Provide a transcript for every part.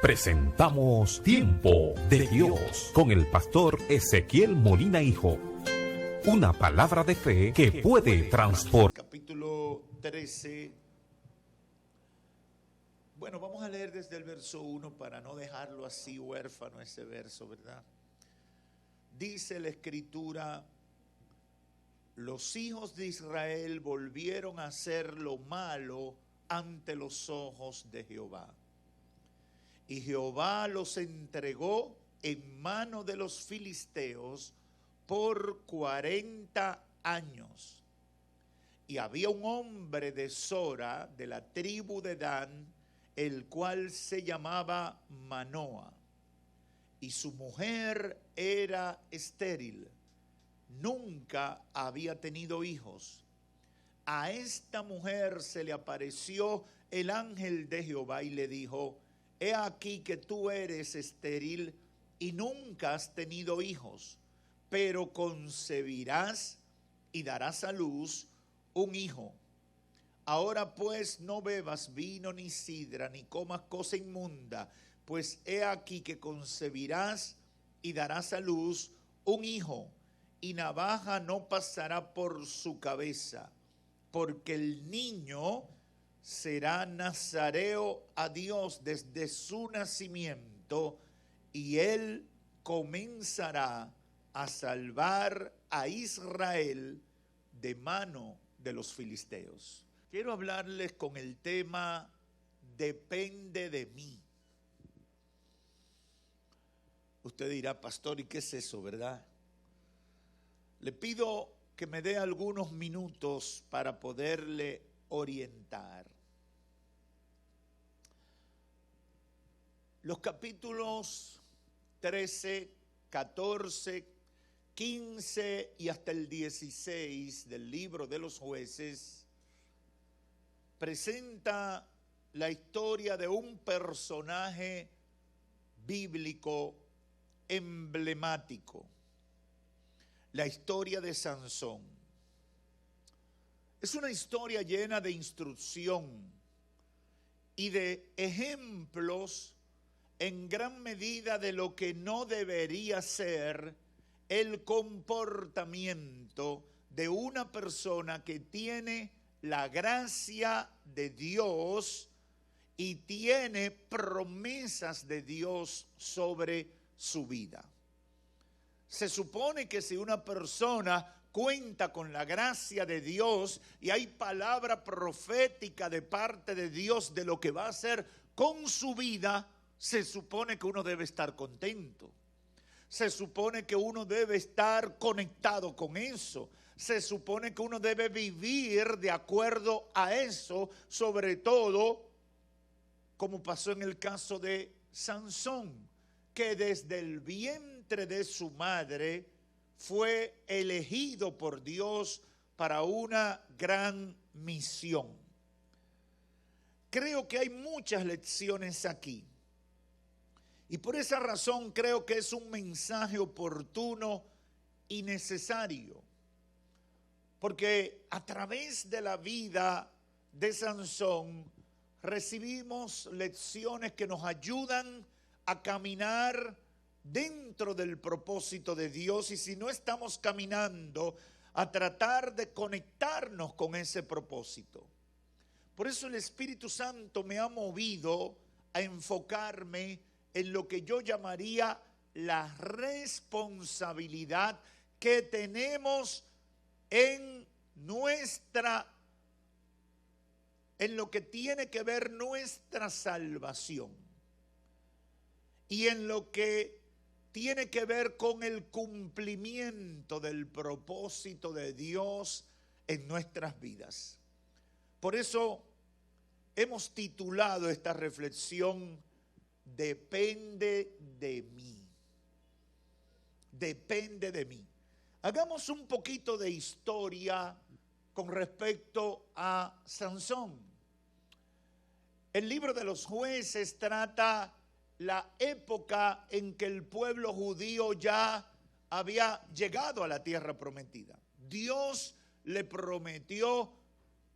presentamos Tiempo de Dios con el pastor Ezequiel Molina Hijo. Una palabra de fe que puede transformar. Capítulo 13. Bueno, vamos a leer desde el verso 1 para no dejarlo así huérfano ese verso, ¿verdad? Dice la Escritura: los hijos de Israel volvieron a hacer lo malo ante los ojos de Jehová. Y Jehová los entregó en mano de los filisteos por 40 años. Y había un hombre de Sora, de la tribu de Dan, el cual se llamaba Manoa. Y su mujer era estéril, nunca había tenido hijos. A esta mujer se le apareció el ángel de Jehová y le dijo: he aquí que tú eres estéril y nunca has tenido hijos, pero concebirás y darás a luz un hijo. Ahora pues no bebas vino ni sidra, ni comas cosa inmunda, pues he aquí que concebirás y darás a luz un hijo, y navaja no pasará por su cabeza, porque el niño será nazareo a Dios desde su nacimiento, y él comenzará a salvar a Israel de mano de los filisteos. Quiero hablarles con el tema depende de mí. Usted dirá: pastor, ¿y qué es eso, verdad? Le pido que me dé algunos minutos para poderle orientar. Los capítulos 13, 14, 15 y hasta el 16 del libro de los Jueces presenta la historia de un personaje bíblico emblemático, la historia de Sansón. Es una historia llena de instrucción y de ejemplos en gran medida de lo que no debería ser el comportamiento de una persona que tiene la gracia de Dios y tiene promesas de Dios sobre su vida. Se supone que si una persona cuenta con la gracia de Dios y hay palabra profética de parte de Dios de lo que va a hacer con su vida, se supone que uno debe estar contento. Se supone que uno debe estar conectado con eso. Se supone que uno debe vivir de acuerdo a eso, sobre todo como pasó en el caso de Sansón, que desde el vientre de su madre fue elegido por Dios para una gran misión. Creo que hay muchas lecciones aquí. Y por esa razón creo que es un mensaje oportuno y necesario. Porque a través de la vida de Sansón recibimos lecciones que nos ayudan a caminar dentro del propósito de Dios, y si no estamos caminando, a tratar de conectarnos con ese propósito. Por eso el Espíritu Santo me ha movido a enfocarme en lo que yo llamaría la responsabilidad que tenemos en lo que tiene que ver nuestra salvación y en lo que tiene que ver con el cumplimiento del propósito de Dios en nuestras vidas. Por eso hemos titulado esta reflexión: depende de mí. Depende de mí. Hagamos un poquito de historia con respecto a Sansón. El libro de los Jueces trata la época en que el pueblo judío ya había llegado a la tierra prometida. Dios le prometió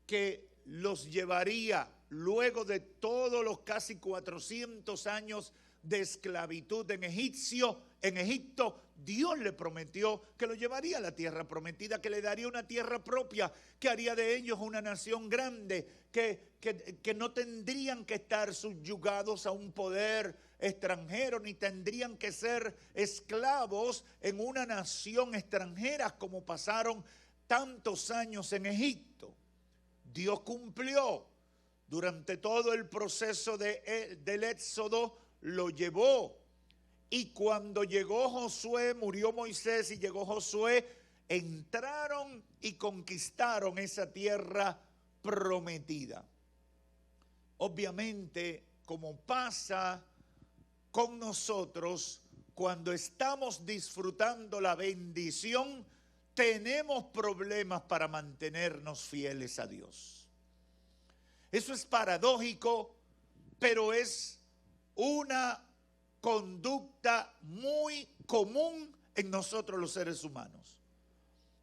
que los llevaría luego de todos los casi 400 años de esclavitud en Egipto, Dios le prometió que lo llevaría a la tierra prometida, que le daría una tierra propia, que haría de ellos una nación grande, que no tendrían que estar subyugados a un poder extranjero, ni tendrían que ser esclavos en una nación extranjera como pasaron tantos años en Egipto. Dios cumplió. Durante todo el proceso del éxodo lo llevó. Y cuando llegó Josué, murió Moisés y llegó Josué, entraron y conquistaron esa tierra prometida. Obviamente, como pasa con nosotros, cuando estamos disfrutando la bendición, tenemos problemas para mantenernos fieles a Dios. Eso es paradójico, pero es una conducta muy común en nosotros los seres humanos.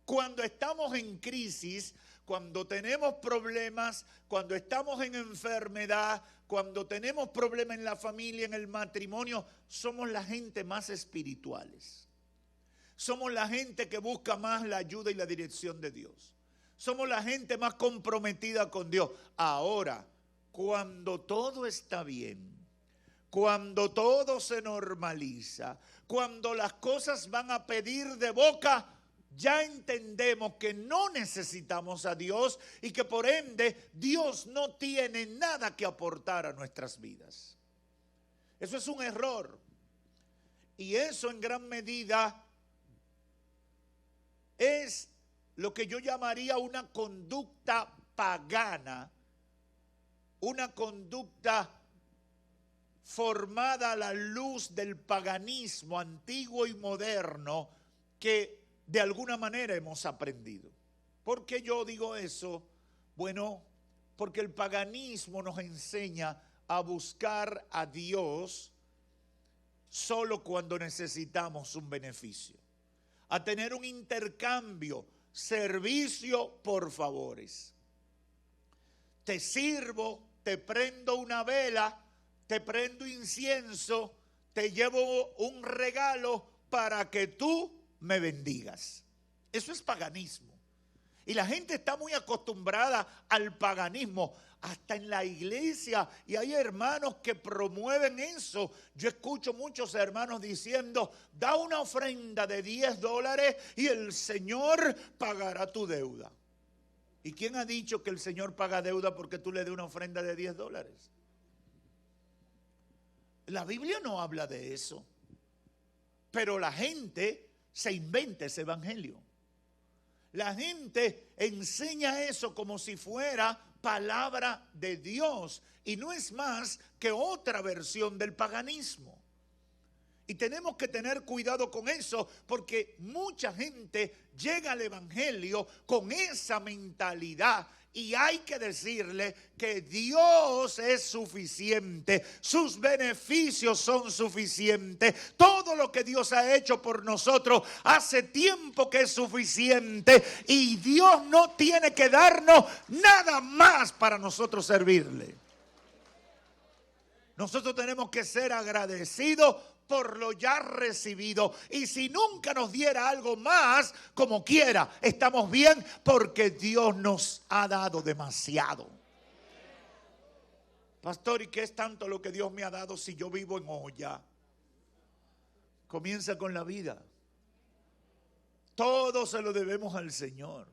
Cuando estamos en crisis, cuando tenemos problemas, cuando estamos en enfermedad, cuando tenemos problemas en la familia, en el matrimonio, somos la gente más espirituales. Somos la gente que busca más la ayuda y la dirección de Dios. Somos la gente más comprometida con Dios. Ahora, cuando todo está bien, cuando todo se normaliza, cuando las cosas van a pedir de boca, ya entendemos que no necesitamos a Dios y que por ende Dios no tiene nada que aportar a nuestras vidas. Eso es un error. Y eso en gran medida es lo que yo llamaría una conducta pagana, una conducta formada a la luz del paganismo antiguo y moderno que de alguna manera hemos aprendido. ¿Por qué yo digo eso? Bueno, porque el paganismo nos enseña a buscar a Dios solo cuando necesitamos un beneficio, a tener un intercambio, servicio por favores. Te sirvo, te prendo una vela, te prendo incienso, te llevo un regalo para que tú me bendigas. Eso es paganismo. Y la gente está muy acostumbrada al paganismo, hasta en la iglesia. Y hay hermanos que promueven eso. Yo escucho muchos hermanos diciendo, da una ofrenda de $10 y el Señor pagará tu deuda. ¿Y quién ha dicho que el Señor paga deuda porque tú le des una ofrenda de $10? La Biblia no habla de eso. Pero la gente se inventa ese evangelio. La gente enseña eso como si fuera palabra de Dios y no es más que otra versión del paganismo. Y tenemos que tener cuidado con eso porque mucha gente llega al evangelio con esa mentalidad. Y hay que decirle que Dios es suficiente, sus beneficios son suficientes, todo lo que Dios ha hecho por nosotros hace tiempo que es suficiente y Dios no tiene que darnos nada más para nosotros servirle. Nosotros tenemos que ser agradecidos por lo ya recibido. Y si nunca nos diera algo más, como quiera, estamos bien porque Dios nos ha dado demasiado. Pastor, ¿y qué es tanto lo que Dios me ha dado si yo vivo en olla? Comienza con la vida. Todo se lo debemos al Señor.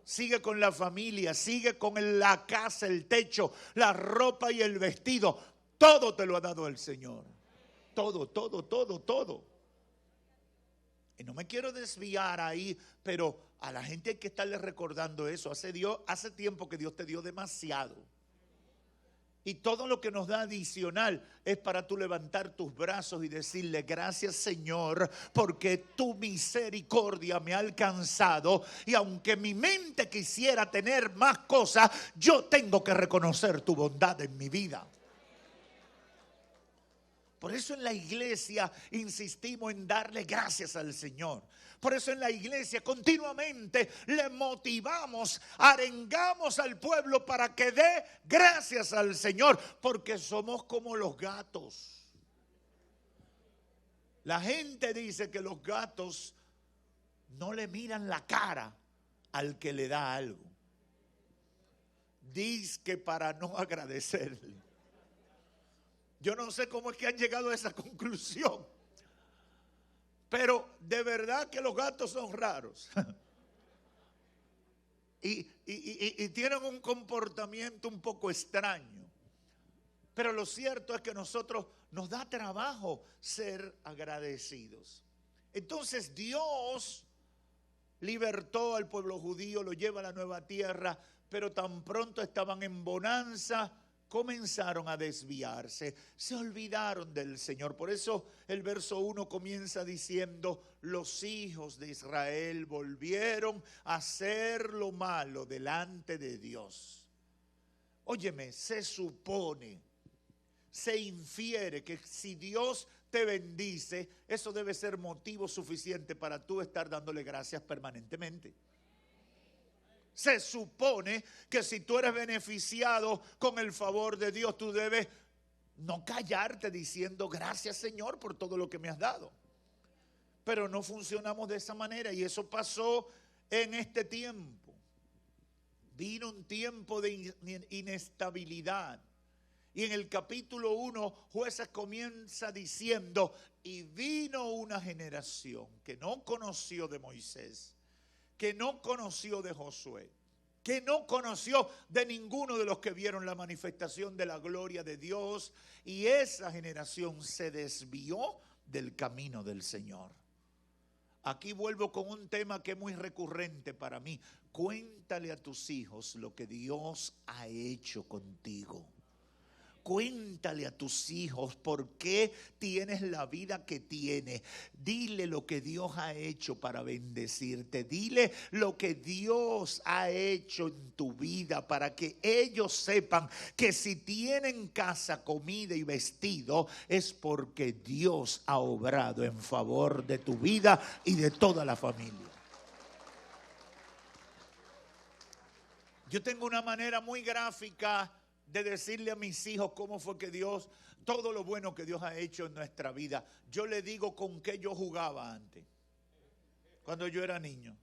Sigue con la familia, sigue con la casa, el techo, la ropa y el vestido. Todo te lo ha dado el Señor. Todo, todo, todo, todo. Y no me quiero desviar ahí, pero a la gente hay que estarle recordando eso. Hace tiempo que Dios te dio demasiado. Y todo lo que nos da adicional es para tú levantar tus brazos y decirle gracias Señor, porque tu misericordia me ha alcanzado. Y aunque mi mente quisiera tener más cosas, yo tengo que reconocer tu bondad en mi vida. Por eso en la iglesia insistimos en darle gracias al Señor. Por eso en la iglesia continuamente le motivamos, arengamos al pueblo para que dé gracias al Señor. Porque somos como los gatos. La gente dice que los gatos no le miran la cara al que le da algo. Dice que para no agradecerle. Yo no sé cómo es que han llegado a esa conclusión. Pero de verdad que los gatos son raros. Y tienen un comportamiento un poco extraño. Pero lo cierto es que nosotros nos da trabajo ser agradecidos. Entonces Dios libertó al pueblo judío, lo lleva a la nueva tierra, pero tan pronto estaban en bonanza, comenzaron a desviarse, se olvidaron del Señor. Por eso el verso 1 comienza diciendo: los hijos de Israel volvieron a hacer lo malo delante de Dios. Óyeme, se supone, se infiere que si Dios te bendice, eso debe ser motivo suficiente para tú estar dándole gracias permanentemente. Se supone que si tú eres beneficiado con el favor de Dios, tú debes no callarte diciendo gracias, Señor, por todo lo que me has dado. Pero no funcionamos de esa manera, y eso pasó en este tiempo. Vino un tiempo de inestabilidad. Y en el capítulo 1, Jueces comienza diciendo: y vino una generación que no conoció de Moisés, que no conoció de Josué, que no conoció de ninguno de los que vieron la manifestación de la gloria de Dios, y esa generación se desvió del camino del Señor. Aquí vuelvo con un tema que es muy recurrente para mí. Cuéntale a tus hijos lo que Dios ha hecho contigo. Cuéntale a tus hijos por qué tienes la vida que tienes. Dile lo que Dios ha hecho para bendecirte. Dile lo que Dios ha hecho en tu vida para que ellos sepan que si tienen casa, comida y vestido es porque Dios ha obrado en favor de tu vida y de toda la familia. Yo tengo una manera muy gráfica de decirle a mis hijos cómo fue que Dios, todo lo bueno que Dios ha hecho en nuestra vida. Yo le digo con qué yo jugaba antes, cuando yo era niño.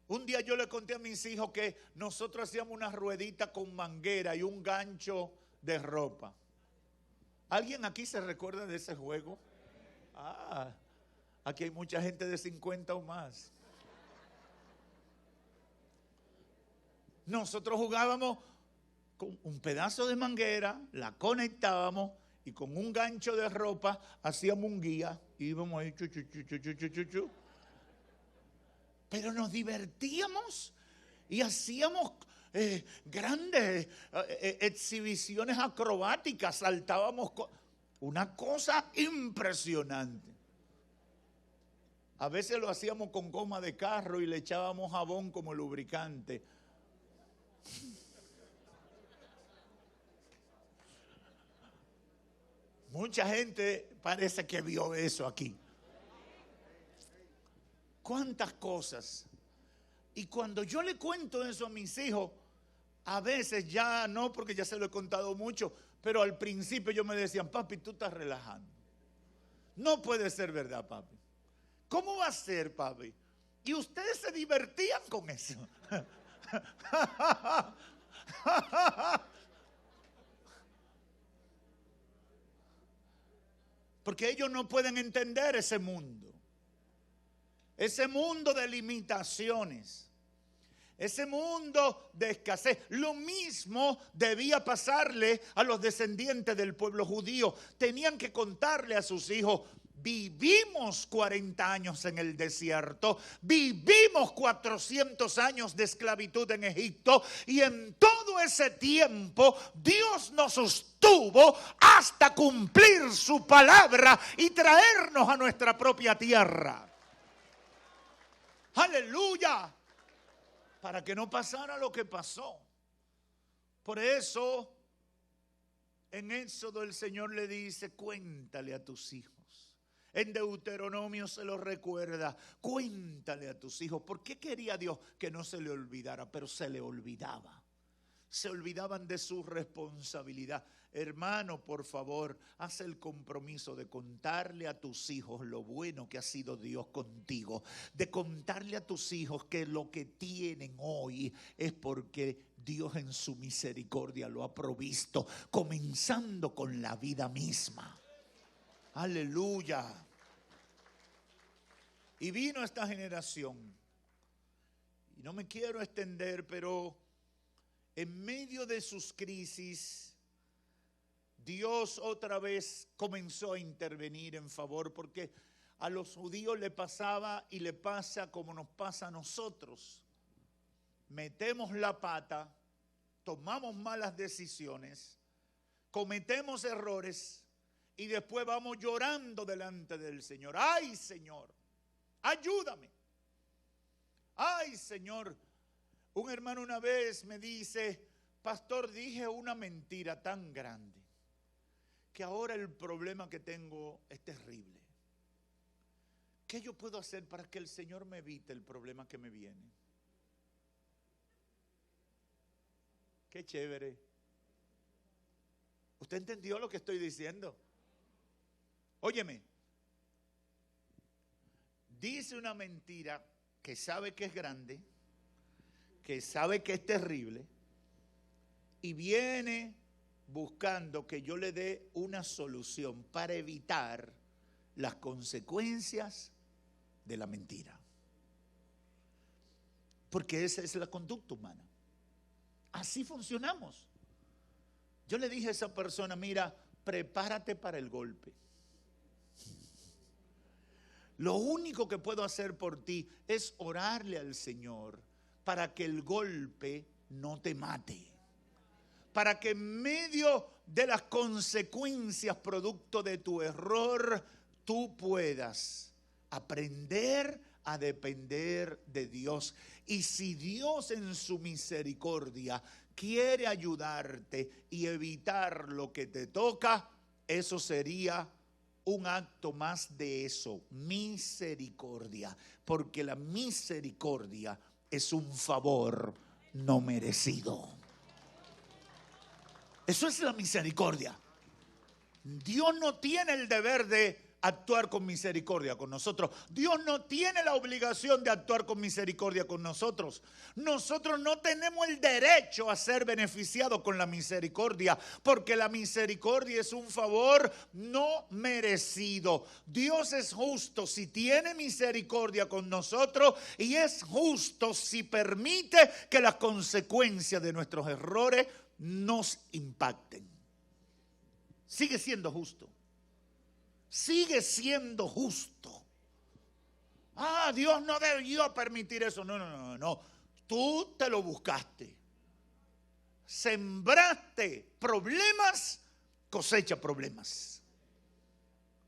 Un día yo le conté a mis hijos que nosotros hacíamos una ruedita con manguera y un gancho de ropa. ¿Alguien aquí se recuerda de ese juego? Aquí hay mucha gente de 50 o más. Nosotros jugábamos con un pedazo de manguera, la conectábamos y con un gancho de ropa hacíamos un guía. Íbamos ahí, chu. Pero nos divertíamos y hacíamos grandes exhibiciones acrobáticas, saltábamos, una cosa impresionante. A veces lo hacíamos con goma de carro y le echábamos jabón como lubricante. Mucha gente parece que vio eso aquí. ¿Cuántas cosas? Y cuando yo le cuento eso a mis hijos, a veces ya no, porque ya se lo he contado mucho, pero al principio ellos me decían: papi, tú estás relajando. No puede ser verdad, papi. ¿Cómo va a ser, papi? Y ustedes se divertían con eso. Porque ellos no pueden entender ese mundo de limitaciones, ese mundo de escasez. Lo mismo debía pasarle a los descendientes del pueblo judío. Tenían que contarle a sus hijos: vivimos 40 años en el desierto, vivimos 400 años de esclavitud en Egipto, y en todo ese tiempo Dios nos sostuvo hasta cumplir su palabra y traernos a nuestra propia tierra. ¡Aleluya! Para que no pasara lo que pasó. Por eso, en Éxodo el Señor le dice: cuéntale a tus hijos. En Deuteronomio se lo recuerda: cuéntale a tus hijos. ¿Por qué quería Dios que no se le olvidara? Pero se le olvidaba. se olvidaban de su responsabilidad. Hermano, por favor, haz el compromiso de contarle a tus hijos lo bueno que ha sido Dios contigo. De contarle a tus hijos que lo que tienen hoy es porque Dios en su misericordia lo ha provisto, comenzando con la vida misma. Aleluya. Y vino esta generación, y no me quiero extender, pero en medio de sus crisis, Dios otra vez comenzó a intervenir en favor, porque a los judíos le pasaba y le pasa como nos pasa a nosotros. Metemos la pata, tomamos malas decisiones, cometemos errores y después vamos llorando delante del Señor. ¡Ay, Señor! ¡Ayúdame! ¡Ay, Señor! Un hermano una vez me dice: pastor, dije una mentira tan grande que ahora el problema que tengo es terrible. ¿Qué yo puedo hacer para que el Señor me evite el problema que me viene? Qué chévere. ¿Usted entendió lo que estoy diciendo? Óyeme, dice una mentira que sabe que es grande, que sabe que es terrible, y viene buscando que yo le dé una solución para evitar las consecuencias de la mentira. Porque esa es la conducta humana. Así funcionamos. Yo le dije a esa persona: mira, prepárate para el golpe. Lo único que puedo hacer por ti es orarle al Señor para que el golpe no te mate. Para que en medio de las consecuencias producto de tu error, tú puedas aprender a depender de Dios. Y si Dios en su misericordia quiere ayudarte y evitar lo que te toca, eso sería un acto más de eso, misericordia. Porque la misericordia es un favor no merecido. Eso es la misericordia. Dios no tiene el deber de actuar con misericordia con nosotros. Dios no tiene la obligación de actuar con misericordia con nosotros. Nosotros no tenemos el derecho a ser beneficiados con la misericordia, porque la misericordia es un favor no merecido. Dios es justo si tiene misericordia con nosotros, y es justo si permite que las consecuencias de nuestros errores nos impacten. Sigue siendo justo. Sigue siendo justo. Dios no debió permitir eso. No. Tú te lo buscaste. Sembraste problemas, cosecha problemas.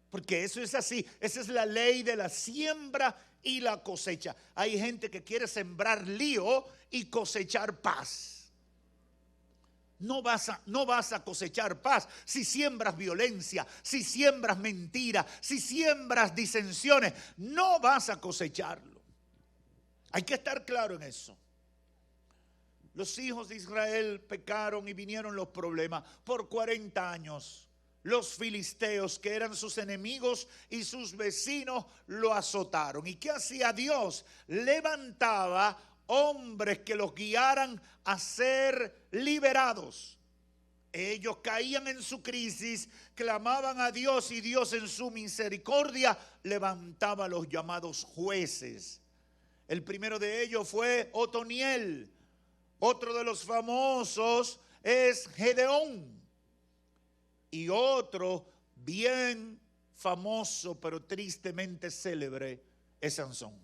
Porque eso es así. Esa es la ley de la siembra y la cosecha. Hay gente que quiere sembrar lío y cosechar paz. No vas a cosechar paz si siembras violencia, si siembras mentira, si siembras disensiones. No vas a cosecharlo. Hay que estar claro en eso. Los hijos de Israel pecaron y vinieron los problemas. Por 40 años, los filisteos, que eran sus enemigos y sus vecinos, lo azotaron. ¿Y qué hacía Dios? Levantaba hombres que los guiaran a ser liberados. Ellos caían en su crisis, clamaban a Dios, y Dios en su misericordia levantaba a los llamados jueces. El primero de ellos fue Otoniel. Otro de los famosos es Gedeón. Y otro bien famoso pero tristemente célebre es Sansón.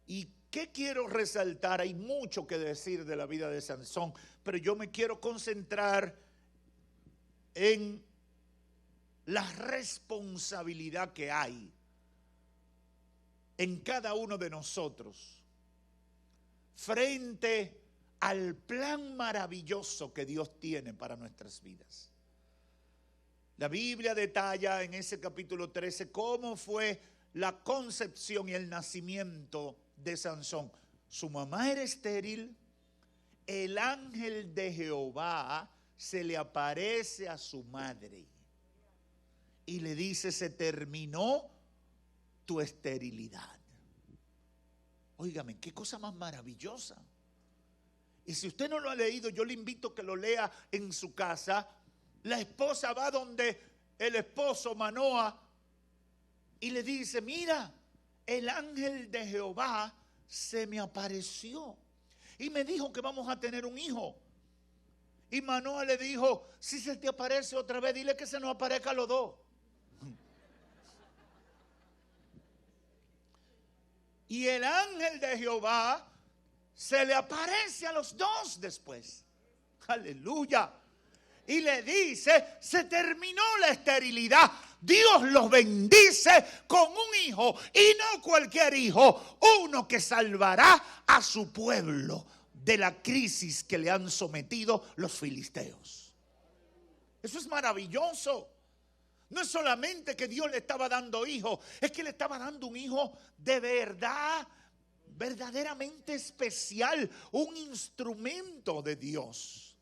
¿Y qué quiero resaltar? Hay mucho que decir de la vida de Sansón, pero yo me quiero concentrar en la responsabilidad que hay en cada uno de nosotros frente al plan maravilloso que Dios tiene para nuestras vidas. La Biblia detalla en ese capítulo 13 cómo fue la concepción y el nacimiento de Sansón. Su mamá era estéril, el ángel de Jehová se le aparece a su madre y le dice: se terminó tu esterilidad. Óigame, qué cosa más maravillosa. Y si usted no lo ha leído, yo le invito a que lo lea en su casa. La esposa va donde el esposo Manoa y le dice: mira, el ángel de Jehová se me apareció y me dijo que vamos a tener un hijo. Y Manoa le dijo: si se te aparece otra vez, dile que se nos aparezca a los dos. Y el ángel de Jehová se le aparece a los dos después. Aleluya. Y le dice: se terminó la esterilidad. Dios los bendice con un hijo, y no cualquier hijo, uno que salvará a su pueblo de la crisis que le han sometido los filisteos. Eso es maravilloso. No es solamente que Dios le estaba dando hijo, es que le estaba dando un hijo de verdad, verdaderamente especial, un instrumento de Dios.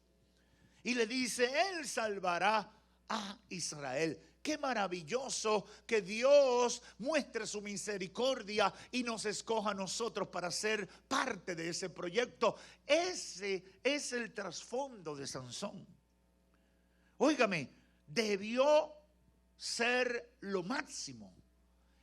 Y le dice: Él salvará a Israel. Qué maravilloso que Dios muestre su misericordia y nos escoja a nosotros para ser parte de ese proyecto. Ese es el trasfondo de Sansón. Óigame, debió ser lo máximo.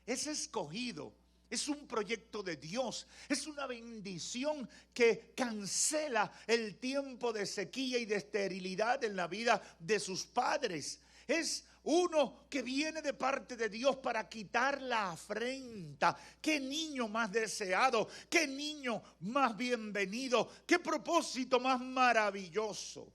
Es escogido. Es un proyecto de Dios. Es una bendición que cancela el tiempo de sequía y de esterilidad en la vida de sus padres. Es uno que viene de parte de Dios para quitar la afrenta. Qué niño más deseado, qué niño más bienvenido, qué propósito más maravilloso.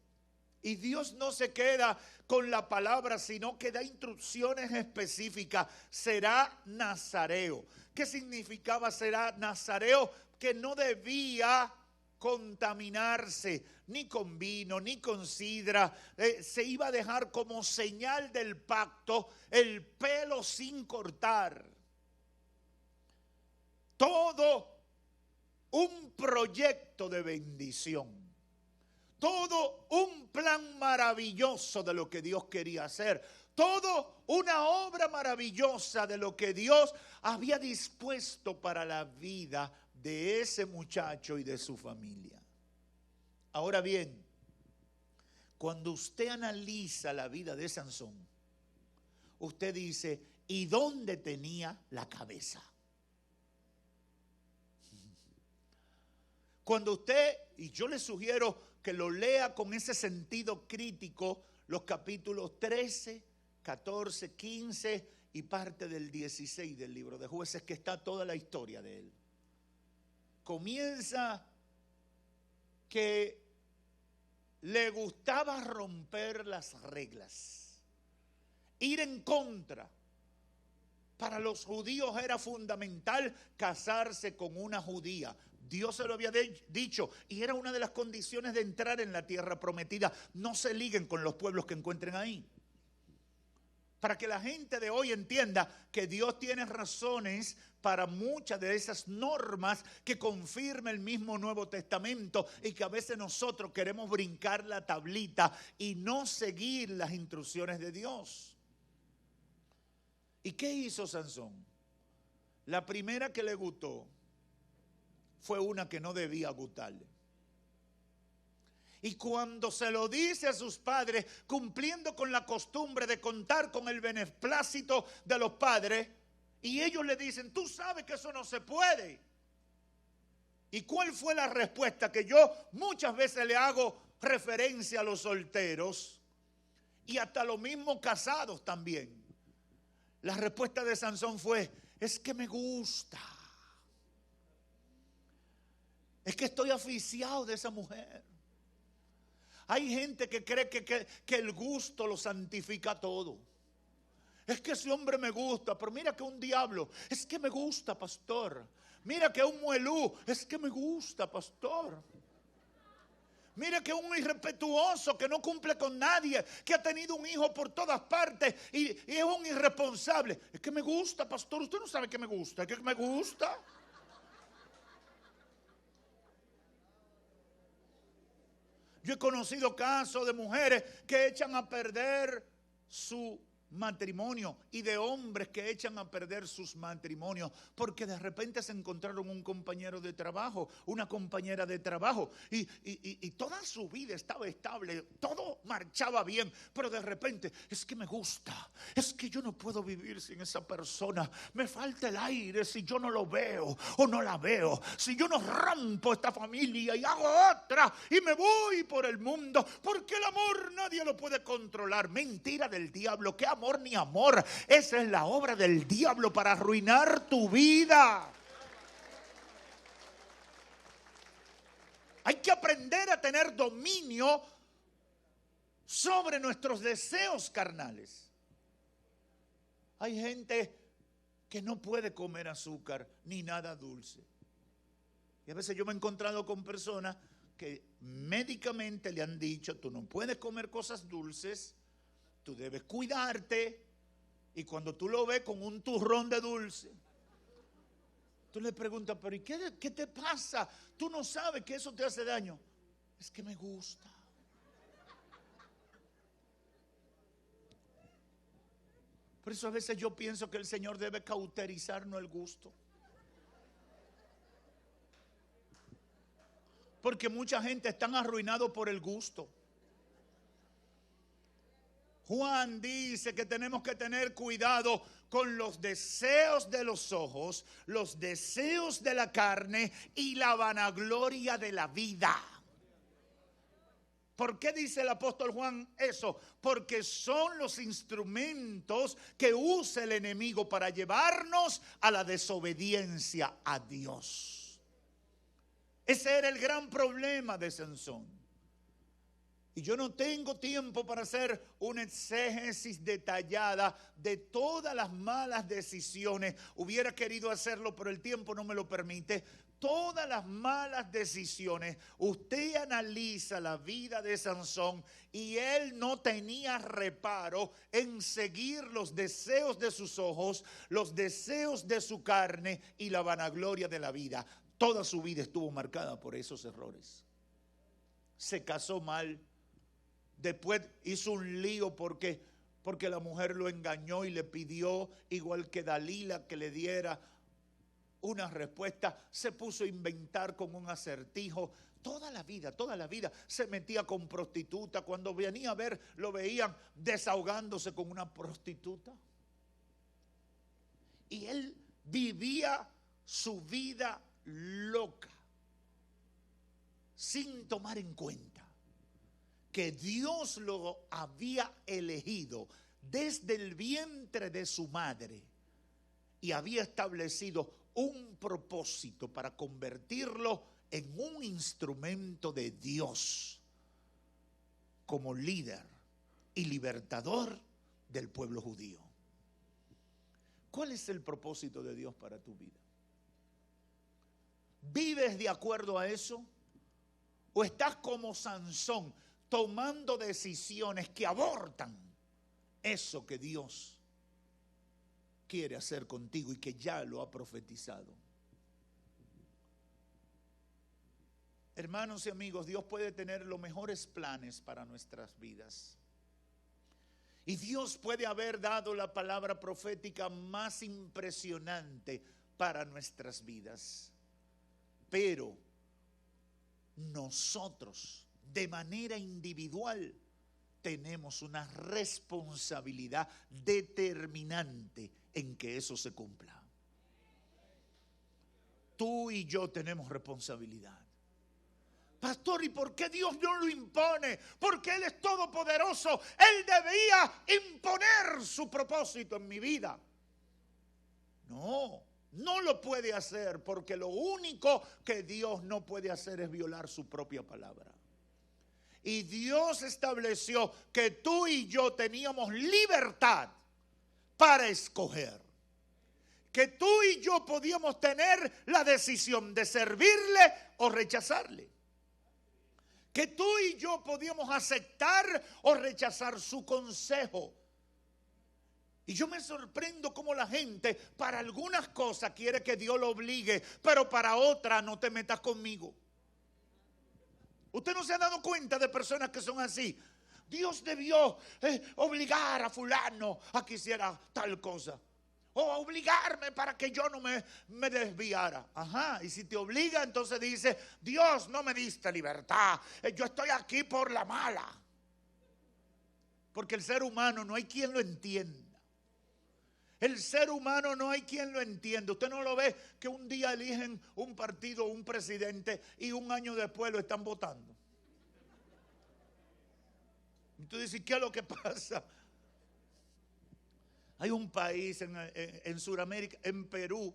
Y Dios no se queda con la palabra, sino que da instrucciones específicas. Será nazareo. ¿Qué significaba será nazareo? Que no debía contaminarse ni con vino, ni con sidra. Se iba a dejar como señal del pacto el pelo sin cortar. Todo un proyecto de bendición. Todo un plan maravilloso de lo que Dios quería hacer. Todo una obra maravillosa de lo que Dios había dispuesto para la vida de ese muchacho y de su familia. Ahora bien, cuando usted analiza la vida de Sansón, usted dice: ¿y dónde tenía la cabeza? Cuando usted, y yo le sugiero que lo lea con ese sentido crítico, los capítulos 13, 14, 15 y parte del 16 del libro de Jueces, que está toda la historia de él. Comienza que le gustaba romper las reglas, ir en contra. Para los judíos era fundamental casarse con una judía. Dios se lo había dicho y era una de las condiciones de entrar en la tierra prometida. No se liguen con los pueblos que encuentren ahí. Para que la gente de hoy entienda que Dios tiene razones para muchas de esas normas que confirma el mismo Nuevo Testamento, y que a veces nosotros queremos brincar la tablita y no seguir las instrucciones de Dios. ¿Y qué hizo Sansón? La primera que le gustó fue una que no debía gustarle. Y cuando se lo dice a sus padres, cumpliendo con la costumbre de contar con el beneplácito de los padres, y ellos le dicen: tú sabes que eso no se puede. ¿Y cuál fue la respuesta? Que yo muchas veces le hago referencia a los solteros y hasta los mismos casados también. La respuesta de Sansón fue: es que me gusta. Es que estoy aficiado de esa mujer. Hay gente que cree que el gusto lo santifica todo. Es que ese hombre me gusta, pero mira que un diablo, es que me gusta, pastor. Mira que un muelú, es que me gusta, pastor. Mira que un irrespetuoso que no cumple con nadie, que ha tenido un hijo por todas partes y es un irresponsable. Es que me gusta, pastor. Usted no sabe que me gusta, es que me gusta. Yo he conocido casos de mujeres que echan a perder su matrimonio y de hombres que echan a perder sus matrimonios porque de repente se encontraron un compañero de trabajo, una compañera de trabajo y toda su vida estaba estable, todo marchaba bien, pero de repente es que me gusta, es que yo no puedo vivir sin esa persona, me falta el aire si yo no lo veo o no la veo, si yo no rompo esta familia y hago otra y me voy por el mundo, porque el amor nadie lo puede controlar. Mentira del diablo, que amor ni amor, esa es la obra del diablo para arruinar tu vida. Hay que aprender a tener dominio sobre nuestros deseos carnales. Hay gente que no puede comer azúcar ni nada dulce. Y a veces yo me he encontrado con personas que médicamente le han dicho: tú no puedes comer cosas dulces, tú debes cuidarte. Y cuando tú lo ves con un turrón de dulce, tú le preguntas: pero ¿y qué te pasa? Tú no sabes que eso te hace daño. Es que me gusta. Por eso a veces yo pienso que el Señor debe cauterizarnos el gusto. Porque mucha gente está arruinado por el gusto. Juan dice que tenemos que tener cuidado con los deseos de los ojos, los deseos de la carne y la vanagloria de la vida. ¿Por qué dice el apóstol Juan eso? Porque son los instrumentos que usa el enemigo para llevarnos a la desobediencia a Dios. Ese era el gran problema de Sansón. Y yo no tengo tiempo para hacer una exégesis detallada de todas las malas decisiones. Hubiera querido hacerlo, pero el tiempo no me lo permite. Todas las malas decisiones. Usted analiza la vida de Sansón y él no tenía reparo en seguir los deseos de sus ojos, los deseos de su carne y la vanagloria de la vida. Toda su vida estuvo marcada por esos errores. Se casó mal. Después hizo un lío porque la mujer lo engañó y le pidió, igual que Dalila, que le diera una respuesta. Se puso a inventar con un acertijo. Toda la vida se metía con prostituta. Cuando venía a ver, lo veían desahogándose con una prostituta. Y él vivía su vida loca, sin tomar en cuenta que Dios lo había elegido desde el vientre de su madre y había establecido un propósito para convertirlo en un instrumento de Dios como líder y libertador del pueblo judío. ¿Cuál es el propósito de Dios para tu vida? ¿Vives de acuerdo a eso? ¿O estás como Sansón, tomando decisiones que abortan eso que Dios quiere hacer contigo y que ya lo ha profetizado? Hermanos y amigos, Dios puede tener los mejores planes para nuestras vidas. Y Dios puede haber dado la palabra profética más impresionante para nuestras vidas. Pero nosotros, de manera individual, tenemos una responsabilidad determinante en que eso se cumpla. Tú y yo tenemos responsabilidad. Pastor, ¿y por qué Dios no lo impone? Porque Él es todopoderoso. Él debía imponer su propósito en mi vida. No lo puede hacer, porque lo único que Dios no puede hacer es violar su propia palabra. Y Dios estableció que tú y yo teníamos libertad para escoger. Que tú y yo podíamos tener la decisión de servirle o rechazarle. Que tú y yo podíamos aceptar o rechazar su consejo. Y yo me sorprendo cómo la gente para algunas cosas quiere que Dios lo obligue, pero para otras: no te metas conmigo. ¿Usted no se ha dado cuenta de personas que son así? Dios debió obligar a fulano a que hiciera tal cosa. O obligarme para que yo no me desviara. Ajá, y si te obliga, entonces dice, Dios, no me diste libertad. Yo estoy aquí por la mala. Porque el ser humano no hay quien lo entienda. El ser humano no hay quien lo entienda. Usted no lo ve que un día eligen un partido, un presidente, y un año después lo están votando. Y tú dices, ¿qué es lo que pasa? Hay un país en Sudamérica, en Perú,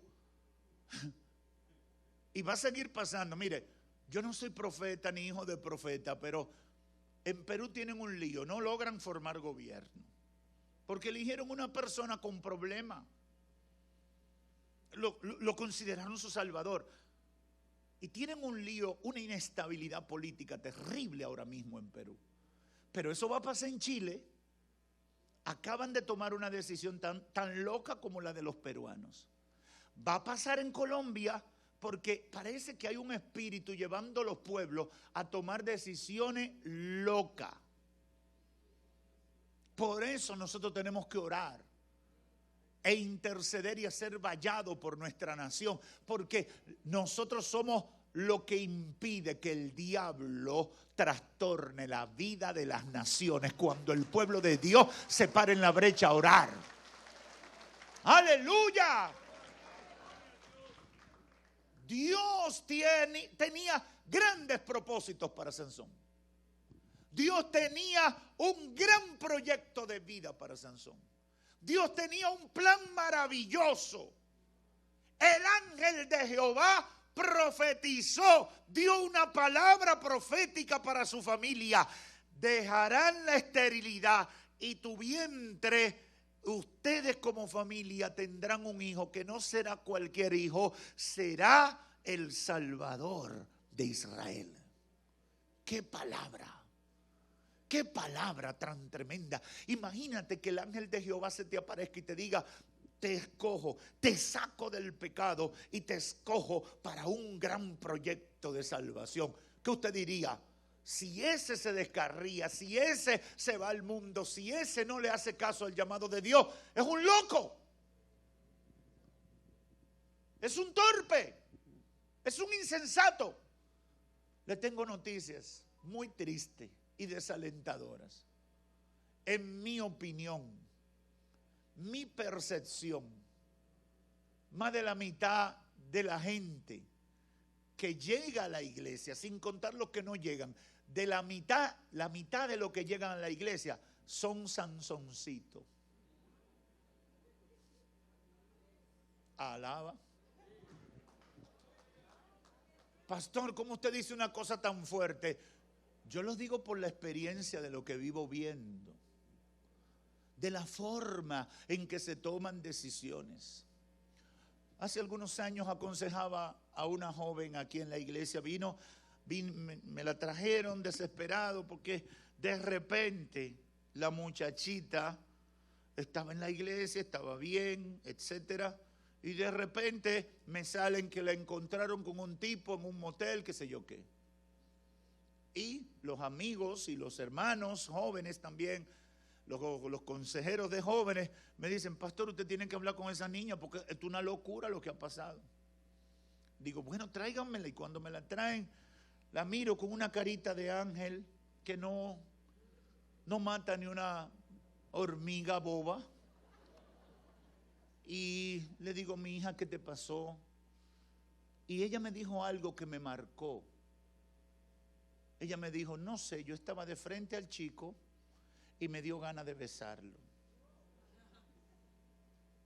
y va a seguir pasando. Mire, yo no soy profeta ni hijo de profeta, pero en Perú tienen un lío, no logran formar gobierno, porque eligieron una persona con problemas. Lo consideraron su salvador. Y tienen un lío, una inestabilidad política terrible ahora mismo en Perú. Pero eso va a pasar en Chile. Acaban de tomar una decisión tan loca como la de los peruanos. Va a pasar en Colombia porque parece que hay un espíritu llevando a los pueblos a tomar decisiones locas. Por eso nosotros tenemos que orar e interceder y hacer vallado por nuestra nación, porque nosotros somos lo que impide que el diablo trastorne la vida de las naciones cuando el pueblo de Dios se para en la brecha a orar. ¡Aleluya! Dios tenía grandes propósitos para Sansón. Dios tenía un gran proyecto de vida para Sansón. Dios tenía un plan maravilloso. El ángel de Jehová profetizó, dio una palabra profética para su familia. Dejarán la esterilidad y tu vientre, ustedes como familia tendrán un hijo que no será cualquier hijo, será el Salvador de Israel. ¡Qué palabra! ¡Qué palabra tan tremenda! Imagínate que el ángel de Jehová se te aparezca y te diga, te escojo, te saco del pecado y te escojo para un gran proyecto de salvación. ¿Qué usted diría? Si ese se descarría, si ese se va al mundo, si ese no le hace caso al llamado de Dios, es un loco. Es un torpe. Es un insensato. Le tengo noticias muy tristes y desalentadoras. En mi opinión, mi percepción, más de la mitad de la gente que llega a la iglesia, sin contar los que no llegan, de la mitad de los que llegan a la iglesia son Sansoncitos. Alaba. Pastor, ¿cómo usted dice una cosa tan fuerte? Yo lo digo por la experiencia de lo que vivo viendo, de la forma en que se toman decisiones. Hace algunos años aconsejaba a una joven aquí en la iglesia, me la trajeron desesperado porque de repente la muchachita estaba en la iglesia, estaba bien, etcétera, y de repente me salen que la encontraron con un tipo en un motel, qué sé yo qué. Y los amigos y los hermanos jóvenes también, los consejeros de jóvenes me dicen, pastor, usted tiene que hablar con esa niña porque es una locura lo que ha pasado. Digo, bueno, tráiganmela. Y cuando me la traen, la miro con una carita de ángel que no mata ni una hormiga boba. Y le digo, mi hija, ¿qué te pasó? Y ella me dijo algo que me marcó. Ella me dijo, no sé, yo estaba de frente al chico y me dio ganas de besarlo.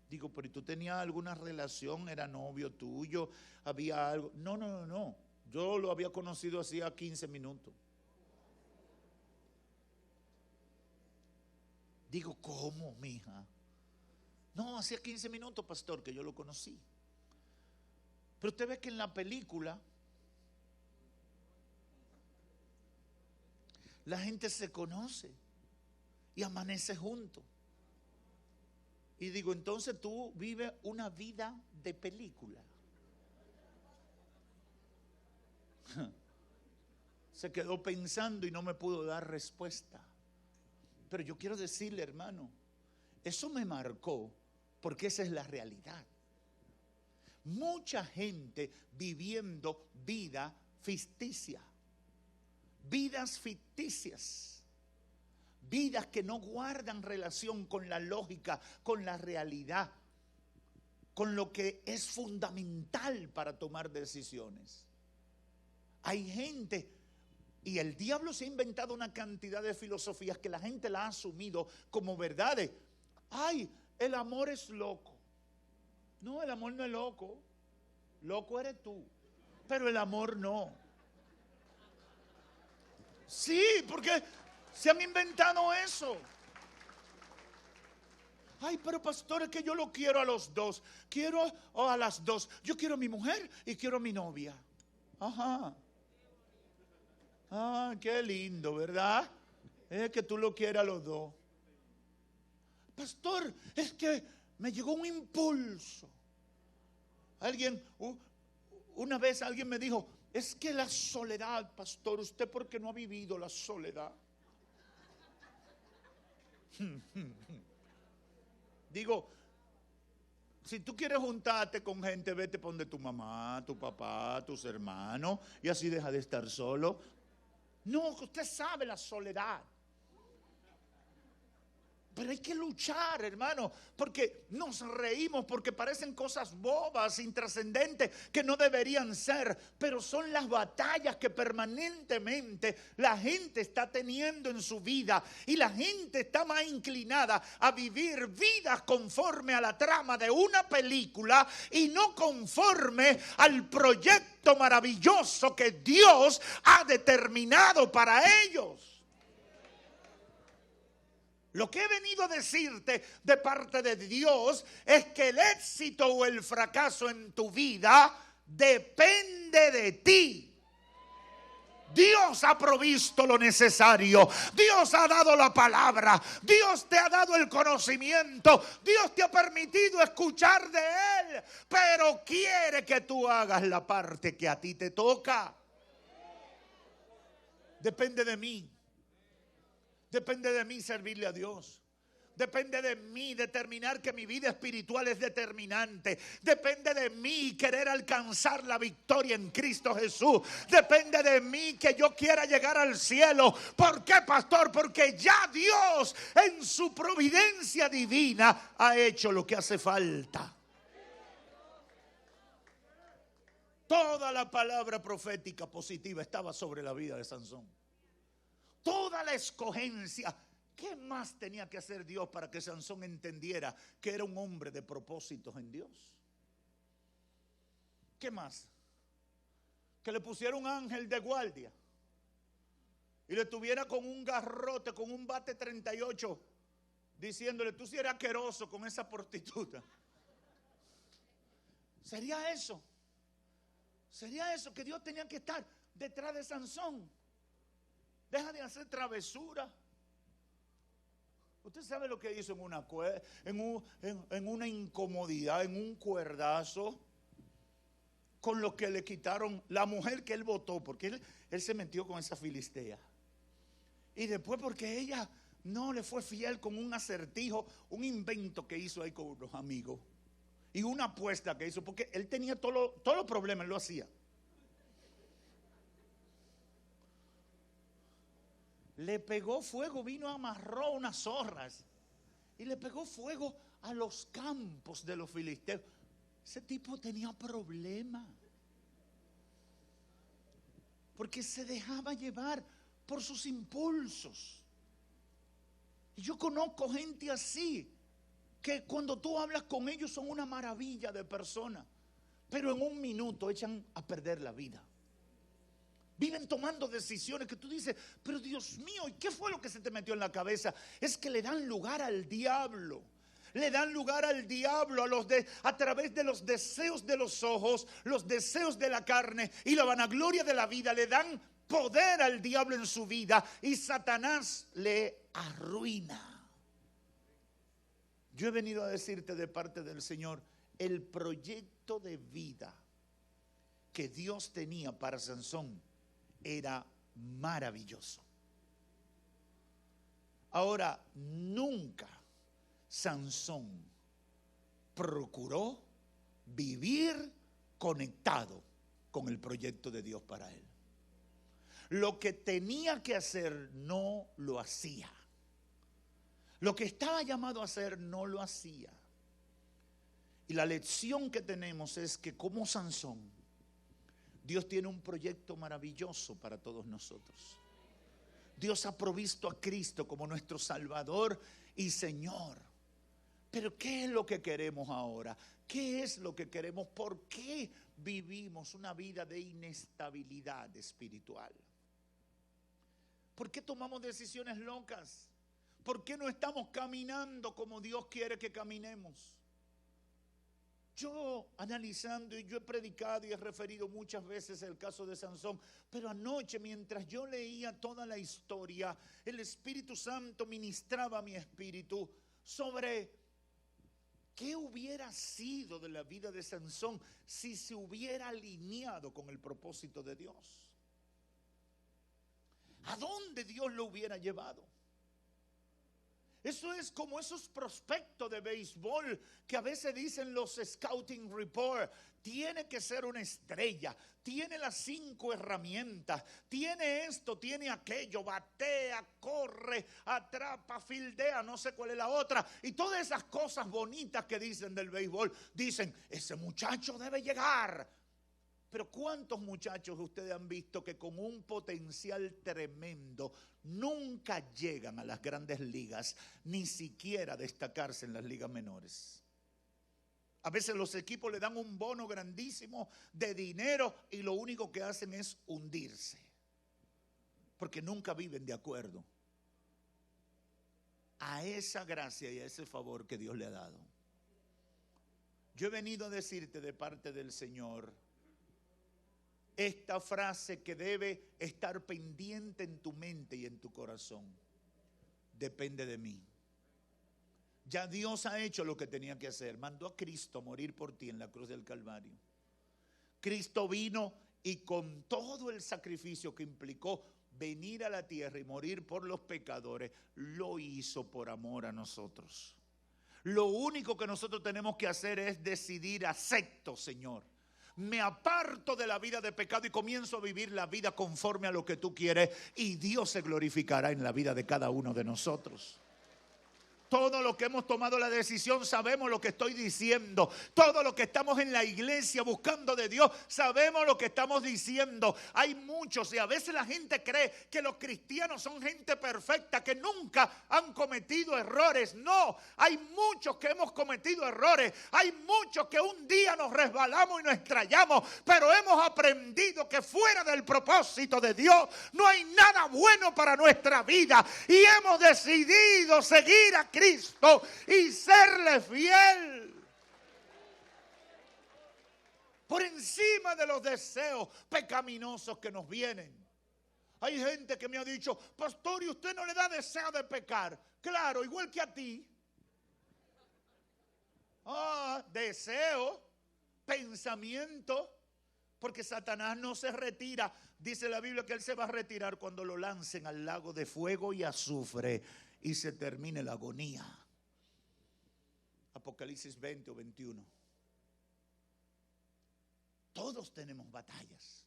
Digo, pero ¿tú tenías alguna relación? ¿Era novio tuyo? ¿Había algo? No. Yo lo había conocido hacía 15 minutos. Digo, ¿cómo, mija? No, hacía 15 minutos, pastor, que yo lo conocí. Pero usted ve que en la película la gente se conoce y amanece juntos. Y digo, entonces tú vives una vida de película. Se quedó pensando y no me pudo dar respuesta. Pero yo quiero decirle, hermano, eso me marcó porque esa es la realidad. Mucha gente viviendo vida ficticia, vidas ficticias, vidas que no guardan relación con la lógica, con la realidad, con lo que es fundamental para tomar decisiones. Hay gente, y el diablo se ha inventado una cantidad de filosofías que la gente la ha asumido como verdades. Ay, el amor es loco. No, el amor no es loco. Loco eres tú. Pero el amor no. Sí, porque se han inventado eso. Ay, pero pastor, es que yo lo quiero a los dos. Quiero a las dos. Yo quiero a mi mujer y quiero a mi novia. Ajá. Ah, qué lindo, ¿verdad? Es que tú lo quieres a los dos. Pastor, es que me llegó un impulso. Una vez alguien me dijo, es que la soledad, pastor, ¿usted por qué no ha vivido la soledad? Digo, si tú quieres juntarte con gente, vete por donde tu mamá, tu papá, tus hermanos, y así deja de estar solo. No, usted sabe la soledad. Pero hay que luchar, hermano, porque nos reímos, porque parecen cosas bobas, intrascendentes, que no deberían ser, pero son las batallas que permanentemente la gente está teniendo en su vida, y la gente está más inclinada a vivir vidas conforme a la trama de una película y no conforme al proyecto maravilloso que Dios ha determinado para ellos. Lo que he venido a decirte de parte de Dios es que el éxito o el fracaso en tu vida depende de ti. Dios ha provisto lo necesario. Dios ha dado la palabra. Dios te ha dado el conocimiento. Dios te ha permitido escuchar de Él. Pero quiere que tú hagas la parte que a ti te toca. Depende de mí. Depende de mí servirle a Dios. Depende de mí determinar que mi vida espiritual es determinante. Depende de mí querer alcanzar la victoria en Cristo Jesús. Depende de mí que yo quiera llegar al cielo. ¿Por qué, pastor? Porque ya Dios en su providencia divina ha hecho lo que hace falta. Toda la palabra profética positiva estaba sobre la vida de Sansón. Toda la escogencia. ¿Qué más tenía que hacer Dios para que Sansón entendiera que era un hombre de propósitos en Dios? ¿Qué más? Que le pusiera un ángel de guardia y le tuviera con un garrote, con un bate 38, diciéndole, tú sí eres asqueroso con esa prostituta. ¿Sería eso? ¿Sería eso que Dios tenía que estar detrás de Sansón? Deja de hacer travesura. Usted sabe lo que hizo en una incomodidad, en un cuerdazo, con lo que le quitaron la mujer que él votó, porque él se metió con esa filistea. Y después porque ella no le fue fiel con un acertijo, un invento que hizo ahí con unos amigos. Y una apuesta que hizo, porque él tenía todos los problemas, él lo hacía. Le pegó fuego, vino, amarró unas zorras y le pegó fuego a los campos de los filisteos. Ese tipo tenía problemas porque se dejaba llevar por sus impulsos. Y yo conozco gente así, que cuando tú hablas con ellos son una maravilla de personas, pero en un minuto echan a perder la vida. Viven tomando decisiones que tú dices, pero Dios mío, ¿y qué fue lo que se te metió en la cabeza? Es que le dan lugar al diablo. Le dan lugar al diablo a través de los deseos de los ojos, los deseos de la carne y la vanagloria de la vida. Le dan poder al diablo en su vida y Satanás le arruina. Yo he venido a decirte de parte del Señor, el proyecto de vida que Dios tenía para Sansón era maravilloso. Ahora, nunca Sansón procuró vivir conectado con el proyecto de Dios para él. Lo que tenía que hacer no lo hacía. Lo que estaba llamado a hacer no lo hacía. Y la lección que tenemos es que como Sansón, Dios tiene un proyecto maravilloso para todos nosotros. Dios ha provisto a Cristo como nuestro Salvador y Señor. Pero ¿qué es lo que queremos ahora? ¿Qué es lo que queremos? ¿Por qué vivimos una vida de inestabilidad espiritual? ¿Por qué tomamos decisiones locas? ¿Por qué no estamos caminando como Dios quiere que caminemos? Yo analizando, y yo he predicado y he referido muchas veces el caso de Sansón, pero anoche mientras yo leía toda la historia, el Espíritu Santo ministraba a mi espíritu sobre qué hubiera sido de la vida de Sansón si se hubiera alineado con el propósito de Dios. ¿A dónde Dios lo hubiera llevado? Eso es como esos prospectos de béisbol que a veces dicen los scouting report. Tiene que ser una estrella, tiene las 5 herramientas, tiene esto, tiene aquello, batea, corre, atrapa, fildea, no sé cuál es la otra. Y todas esas cosas bonitas que dicen del béisbol, dicen, ese muchacho debe llegar. Pero ¿cuántos muchachos ustedes han visto que con un potencial tremendo nunca llegan a las grandes ligas, ni siquiera a destacarse en las ligas menores? A veces los equipos le dan un bono grandísimo de dinero y lo único que hacen es hundirse, porque nunca viven de acuerdo a esa gracia y a ese favor que Dios le ha dado. Yo he venido a decirte de parte del Señor esta frase que debe estar pendiente en tu mente y en tu corazón. Depende de mí. Ya Dios ha hecho lo que tenía que hacer. Mandó a Cristo a morir por ti en la cruz del Calvario. Cristo vino y con todo el sacrificio que implicó venir a la tierra y morir por los pecadores, lo hizo por amor a nosotros. Lo único que nosotros tenemos que hacer es decidir: acepto, Señor, me aparto de la vida de pecado y comienzo a vivir la vida conforme a lo que tú quieres, y Dios se glorificará en la vida de cada uno de nosotros. Todo lo que hemos tomado la decisión sabemos lo que estoy diciendo. Todo lo que estamos en la iglesia buscando de Dios sabemos lo que estamos diciendo. Hay muchos, y a veces la gente cree que los cristianos son gente perfecta, que nunca han cometido errores. No, hay muchos que hemos cometido errores. Hay muchos que un día nos resbalamos y nos estrellamos, pero hemos aprendido que fuera del propósito de Dios no hay nada bueno para nuestra vida, y hemos decidido seguir a Cristo y serle fiel por encima de los deseos pecaminosos que nos vienen. Hay gente que me ha dicho: pastor, ¿y usted no le da deseo de pecar? Claro, igual que a ti. Deseo, pensamiento, porque Satanás no se retira. Dice la Biblia que él se va a retirar cuando lo lancen al lago de fuego y azufre y se termine la agonía. Apocalipsis 20 o 21. Todos tenemos batallas.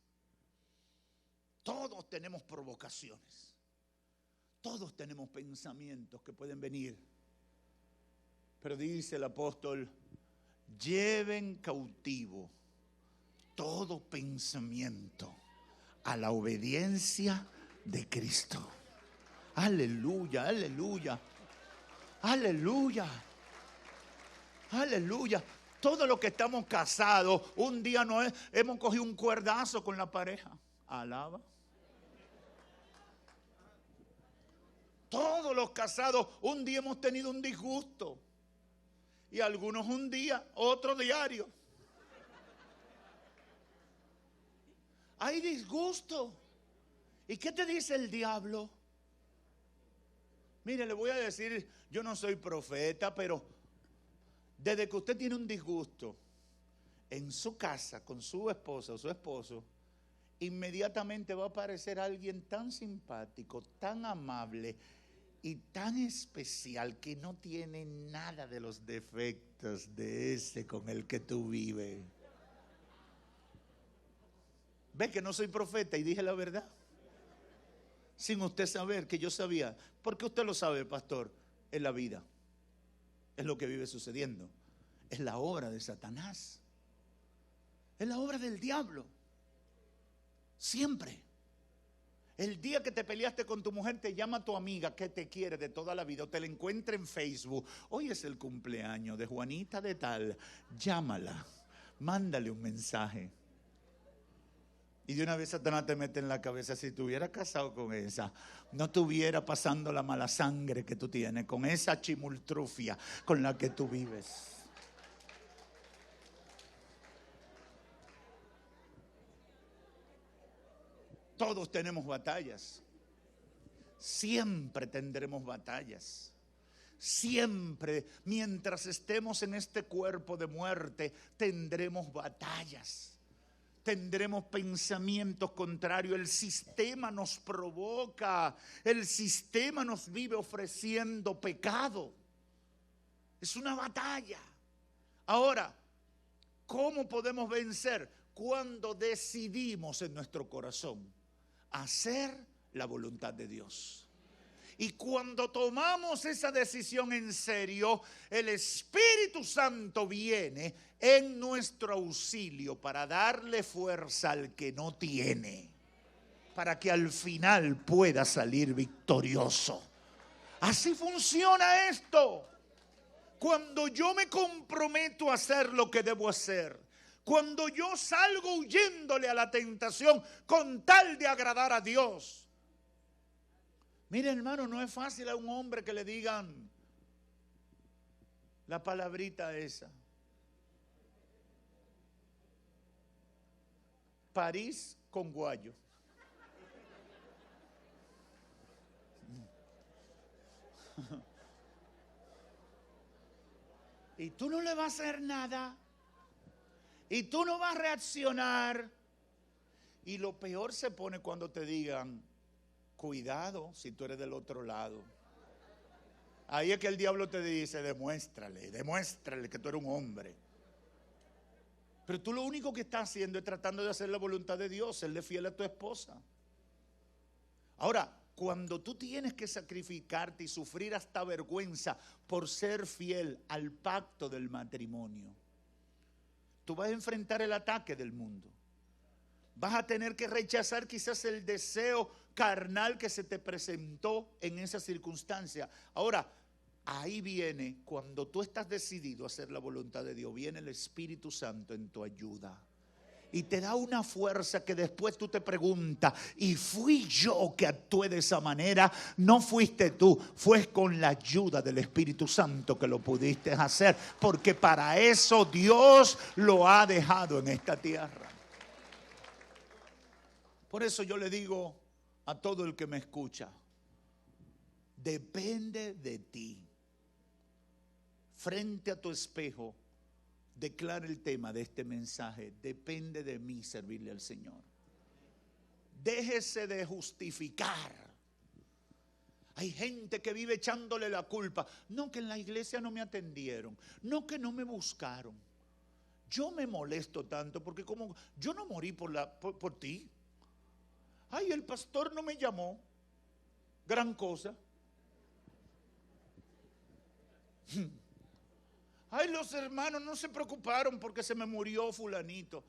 Todos tenemos provocaciones. Todos tenemos pensamientos que pueden venir. Pero dice el apóstol: lleven cautivo todo pensamiento a la obediencia de Cristo. Aleluya, aleluya, aleluya, aleluya. Todo lo que estamos casados, un día hemos cogido un cuerdazo con la pareja. Alaba. Todos los casados, un día hemos tenido un disgusto. Y algunos un día, otro diario. Hay disgusto. ¿Y qué te dice el diablo? Mire, le voy a decir, yo no soy profeta, pero desde que usted tiene un disgusto en su casa con su esposa o su esposo, inmediatamente va a aparecer alguien tan simpático, tan amable y tan especial que no tiene nada de los defectos de ese con el que tú vives. ¿Ve que no soy profeta y dije la verdad? Sin usted saber que yo sabía. Porque usted lo sabe, pastor. Es la vida. Es lo que vive sucediendo. Es la obra de Satanás. Es la obra del diablo. Siempre. El día que te peleaste con tu mujer, te llama tu amiga que te quiere de toda la vida, o te la encuentra en Facebook. Hoy es el cumpleaños de Juanita de tal. Llámala. Mándale un mensaje. Y de una vez Satanás te mete en la cabeza: si estuviera casado con esa, no estuviera pasando la mala sangre que tú tienes, con esa chimultrufia con la que tú vives. Todos tenemos batallas. Siempre tendremos batallas. Siempre, mientras estemos en este cuerpo de muerte, tendremos batallas. Tendremos pensamientos contrarios. El sistema nos provoca. El sistema nos vive ofreciendo pecado. Es una batalla. Ahora, ¿cómo podemos vencer? Cuando decidimos en nuestro corazón hacer la voluntad de Dios. Y cuando tomamos esa decisión en serio, el Espíritu Santo viene en nuestro auxilio para darle fuerza al que no tiene, para que al final pueda salir victorioso. Así funciona esto. Cuando yo me comprometo a hacer lo que debo hacer, cuando yo salgo huyéndole a la tentación con tal de agradar a Dios. Mire, hermano, no es fácil a un hombre que le digan la palabrita esa. París con guayo. Y tú no le vas a hacer nada. Y tú no vas a reaccionar. Y lo peor se pone cuando te digan: cuidado si tú eres del otro lado. Ahí es que el diablo te dice: demuéstrale que tú eres un hombre. Pero tú lo único que estás haciendo es tratando de hacer la voluntad de Dios, serle fiel a tu esposa. Ahora, cuando tú tienes que sacrificarte y sufrir hasta vergüenza por ser fiel al pacto del matrimonio, tú vas a enfrentar el ataque del mundo. Vas a tener que rechazar quizás el deseo carnal que se te presentó en esa circunstancia. Ahora, ahí viene, cuando tú estás decidido a hacer la voluntad de Dios, viene el Espíritu Santo en tu ayuda. Y te da una fuerza que después tú te preguntas: ¿y fui yo que actué de esa manera? No fuiste tú, fue con la ayuda del Espíritu Santo que lo pudiste hacer. Porque para eso Dios lo ha dejado en esta tierra. Por eso yo le digo a todo el que me escucha: depende de ti. Frente a tu espejo, declara el tema de este mensaje: depende de mí servirle al Señor. Déjese de justificar. Hay gente que vive echándole la culpa. No, que en la iglesia no me atendieron. No, que no me buscaron. Yo me molesto tanto porque como yo no morí por ti. Ay, el pastor no me llamó. Gran cosa. Ay, los hermanos no se preocuparon porque se me murió fulanito.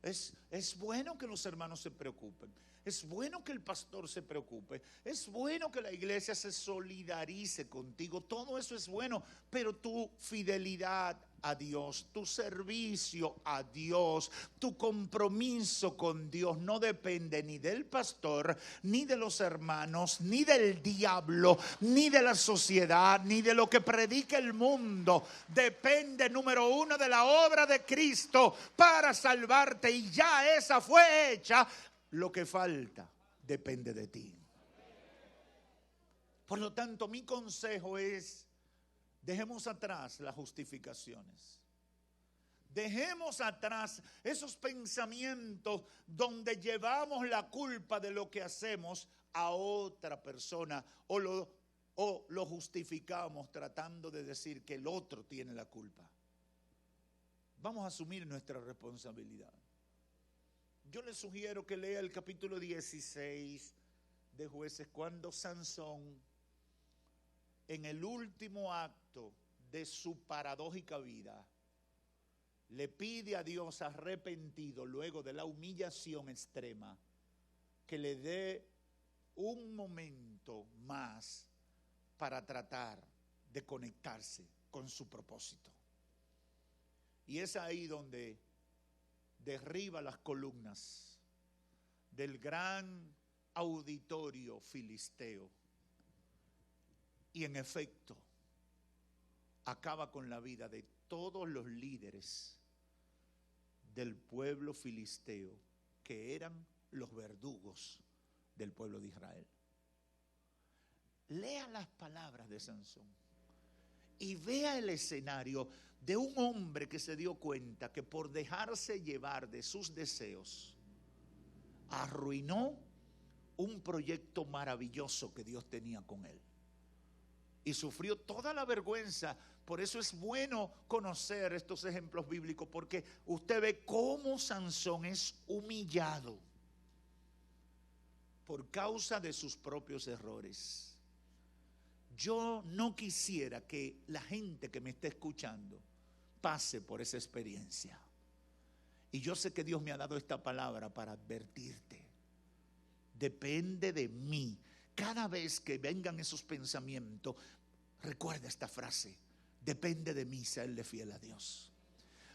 Es bueno que los hermanos se preocupen. Es bueno que el pastor se preocupe. Es bueno que la iglesia se solidarice contigo. Todo eso es bueno. Pero tu fidelidad a Dios, tu servicio a Dios, tu compromiso con Dios no depende ni del pastor, ni de los hermanos, ni del diablo, ni de la sociedad, ni de lo que predica el mundo. Depende, número uno, de la obra de Cristo para salvarte, y ya esa fue hecha. Lo que falta depende de ti. Por lo tanto, mi consejo es: dejemos atrás las justificaciones. Dejemos atrás esos pensamientos donde llevamos la culpa de lo que hacemos a otra persona o lo justificamos tratando de decir que el otro tiene la culpa. Vamos a asumir nuestra responsabilidad. Yo les sugiero que lea el capítulo 16 de Jueces, cuando Sansón, en el último acto de su paradójica vida, le pide a Dios arrepentido, luego de la humillación extrema, que le dé un momento más para tratar de conectarse con su propósito. Y es ahí donde derriba las columnas del gran auditorio filisteo y en efecto acaba con la vida de todos los líderes del pueblo filisteo, que eran los verdugos del pueblo de Israel. Lea las palabras de Sansón y vea el escenario de un hombre que se dio cuenta que por dejarse llevar de sus deseos arruinó un proyecto maravilloso que Dios tenía con él. Y sufrió toda la vergüenza. Por eso es bueno conocer estos ejemplos bíblicos, porque usted ve cómo Sansón es humillado por causa de sus propios errores. Yo no quisiera que la gente que me esté escuchando pase por esa experiencia. Y yo sé que Dios me ha dado esta palabra para advertirte. Depende de mí. Cada vez que vengan esos pensamientos, recuerda esta frase: depende de mí serle fiel a Dios.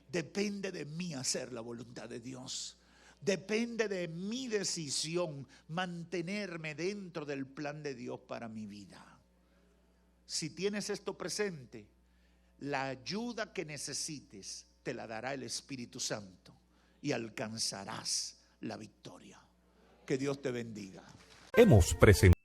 Depende de mí hacer la voluntad de Dios. Depende de mi decisión mantenerme dentro del plan de Dios para mi vida. Si tienes esto presente, la ayuda que necesites te la dará el Espíritu Santo y alcanzarás la victoria. Que Dios te bendiga. Hemos presentado